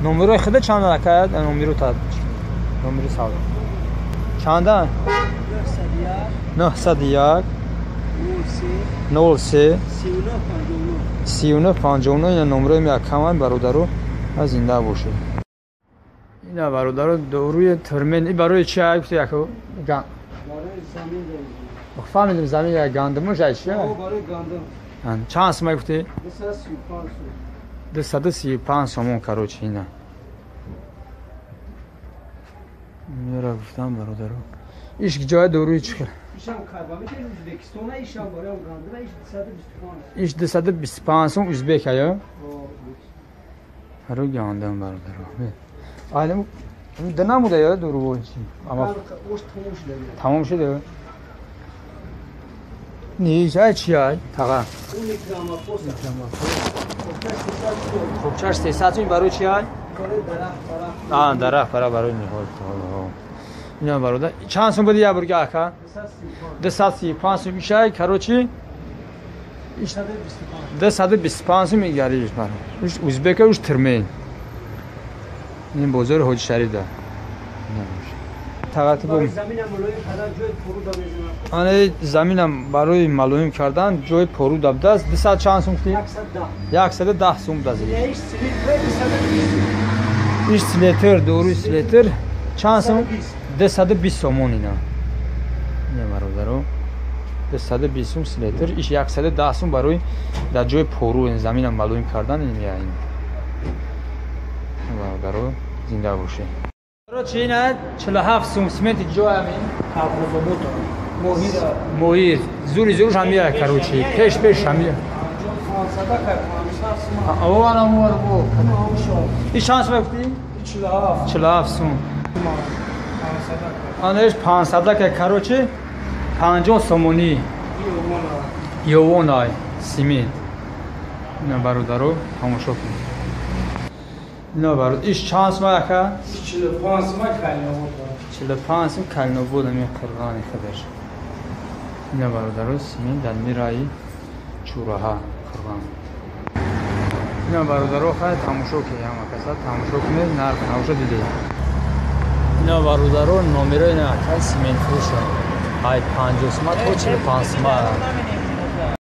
номерои худа чанд ака? Номеру та. Номери сав. Чанда? 901 03 3959 یا номерои акаман бародару зинда бошед. Ина бародару доруи термен и барои чи гуфти яко? Ган. برای زمین داریم. فهمیدم زمین یا گندم جای چیه؟ برای گندم. چند سوم گفتی؟ 235 235 سوم کاروچی اینا. میرا گفتم برادرو. ایش جای دوروی چیه؟ ایشم کربا میشه ازبکستان ایشم برای گندم ایش 225. ایش 225 سوم ازبک یا؟ هرو گندم برادرو. آلم دنامو دایا دورو چی؟ اما تمام شده. نیجای چیه؟ تاقا. اون میکراماپوس. خب چهار 300 این برای چیه؟ برای درخت. درخت برای میخواد. اینا برادر چند سوم بدی یا برگه آکا؟ 235 سوم میشه کاروچی؟ 225 میگیریش برای. ازبک اوش ترمین. این بازار حاج شریف ده. تقاطع برای زمینم ملایم کردن جای پرو دمیزم. آن زمینم برای ملایم کردن جای پرو دب دست 200 چند سوم گفتی؟ 110 سوم دست. ایش سلیتر دوروی سلیتر چند سوم؟ 220 سومون اینا. نه برادرو 220 سوم سلیتر ایش 110 سوم برای در جای پرو این زمینم ملایم کردن این میایین. برادرو زنده باشه. برای چی نه 47 سوم سمنت جای همین مویر زورش همیه کاروچی پیش همیه. اوه این شانس میگفتی؟ 47 سوم. آنش 500 که کاروچی 50 سومونی. یوونای سیمنت. نه برادرو تماشا کن. نه برادر ایش چانس ما که 45 ما کلمه 45 کلمه بود می قرآن خبر. نه برادرو سیمنت در میرای چوراها قرآن. نه برادرو خواهد تماشا کنی همه کسا تماشا کنی نرخ تماشا دیده. نه برادرو نمیره نه که سیمنت فروش های 50 سوم تا 45 سوم